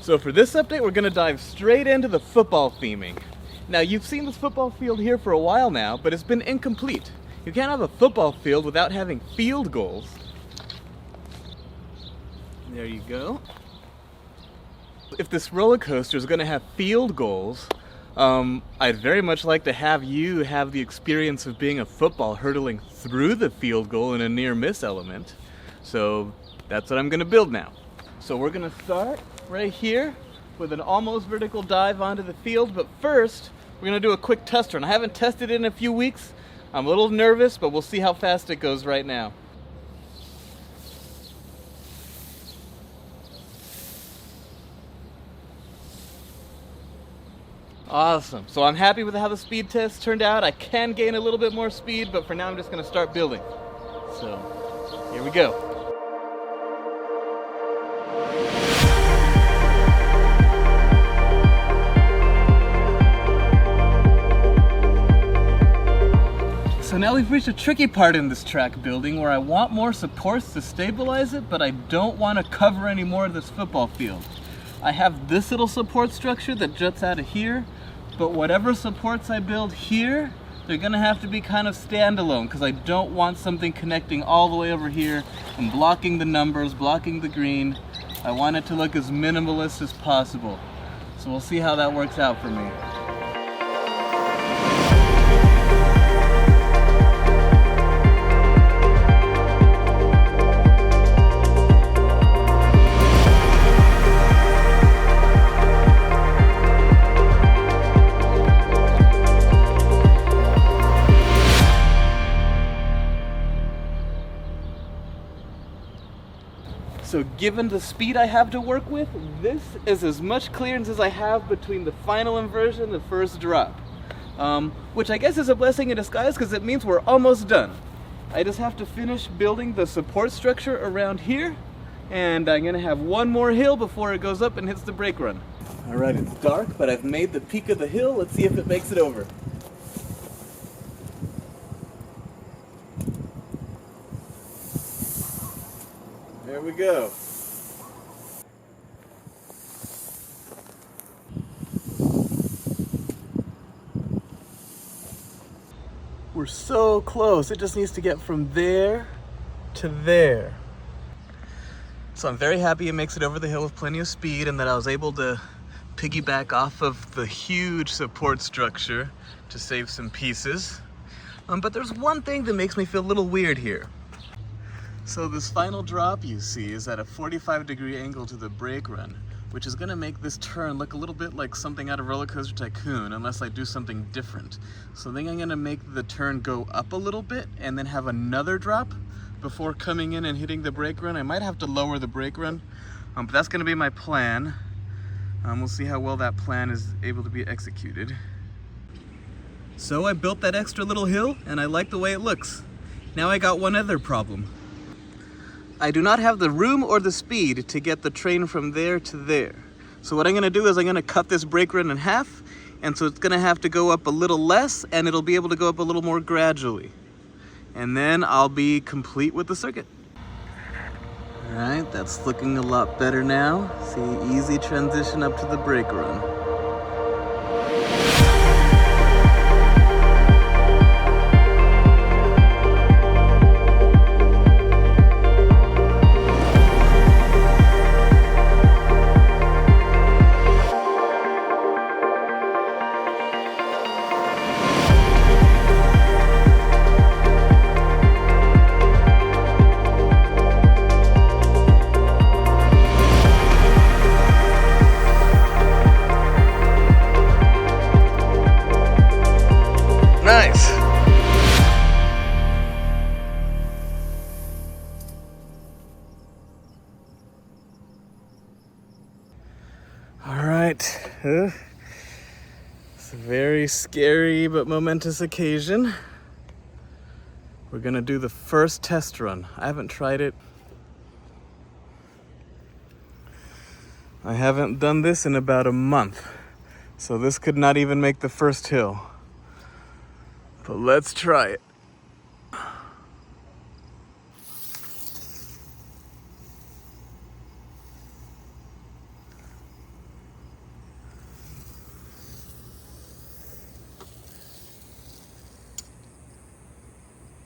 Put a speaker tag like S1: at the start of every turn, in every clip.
S1: So for this update, we're gonna dive straight into the football theming. Now, you've seen this football field here for a while now, but it's been incomplete. You can't have a football field without having field goals. There you go. If this roller coaster is gonna have field goals, I'd very much like to have you have the experience of being a football hurtling through the field goal in a near miss element. So that's what I'm gonna build now. So we're gonna start right here with an almost vertical dive onto the field, but first we're gonna do a quick test run. I haven't tested it in a few weeks. I'm a little nervous, but we'll see how fast it goes right now. Awesome. So I'm happy with how the speed test turned out. I can gain a little bit more speed, but for now I'm just gonna start building. So here we go. So now we've reached a tricky part in this track building where I want more supports to stabilize it, but I don't want to cover any more of this football field. I have this little support structure that juts out of here, but whatever supports I build here, they're gonna have to be kind of standalone because I don't want something connecting all the way over here and blocking the numbers, blocking the green. I want it to look as minimalist as possible. So we'll see how that works out for me. So given the speed I have to work with, this is as much clearance as I have between the final inversion and the first drop. Which I guess is a blessing in disguise because it means we're almost done. I just have to finish building the support structure around here, and I'm gonna have one more hill before it goes up and hits the brake run. All right, it's dark, but I've made the peak of the hill. Let's see if it makes it over. There we go. We're so close. It just needs to get from there to there. So I'm very happy it makes it over the hill with plenty of speed and that I was able to piggyback off of the huge support structure to save some pieces. But there's one thing that makes me feel a little weird here. So this final drop you see is at a 45-degree angle to the brake run, which is gonna make this turn look a little bit like something out of Roller Coaster Tycoon unless I do something different. So I think I'm gonna make the turn go up a little bit and then have another drop before coming in and hitting the brake run. I might have to lower the brake run, but that's gonna be my plan. We'll see how well that plan is able to be executed. So I built that extra little hill and I like the way it looks. Now I got one other problem. I do not have the room or the speed to get the train from there to there. So what I'm gonna do is I'm gonna cut this brake run in half, and so it's gonna have to go up a little less, and it'll be able to go up a little more gradually. And then I'll be complete with the circuit. All right, that's looking a lot better now. See, easy transition up to the brake run. Nice. All right. It's a very scary but momentous occasion. We're gonna do the first test run. I haven't tried it. I haven't done this in about a month. So this could not even make the first hill. But let's try it.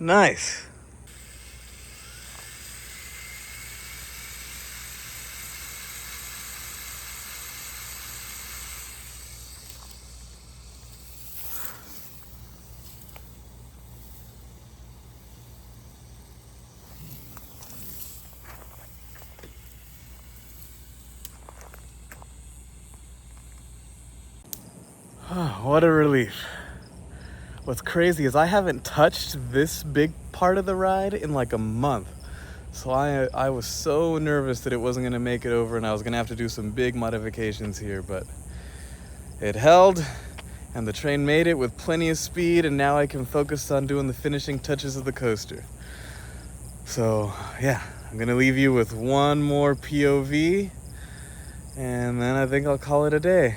S1: Nice. What a relief. What's crazy is I haven't touched this big part of the ride in like a month. So I was so nervous that it wasn't going to make it over and I was going to have to do some big modifications here, but it held and the train made it with plenty of speed, and now I can focus on doing the finishing touches of the coaster. So yeah, I'm going to leave you with one more POV and then I think I'll call it a day.